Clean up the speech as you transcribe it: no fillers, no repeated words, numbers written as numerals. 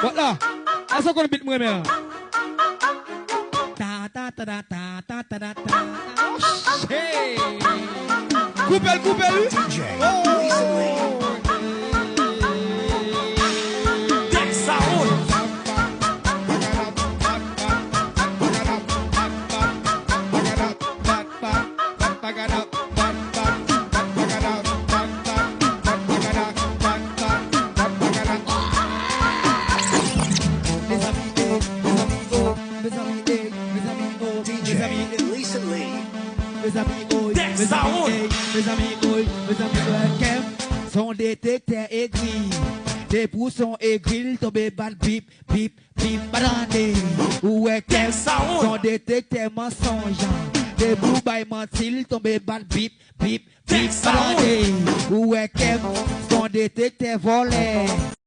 Voilà. Est-ce qu'on bit moi même? Ta ta ta ta ta ta ta ta ta. Hey. Coupelle. DJ. Oh. Mes amis, son détecteur aigri. Des poussons aigris, tombé bal bip, badandé. Où est qu'elle son détecteur mensongeant. Des boubailles mentil, tombé bal bip, badandé. Où est qu'elle son détecteur volé.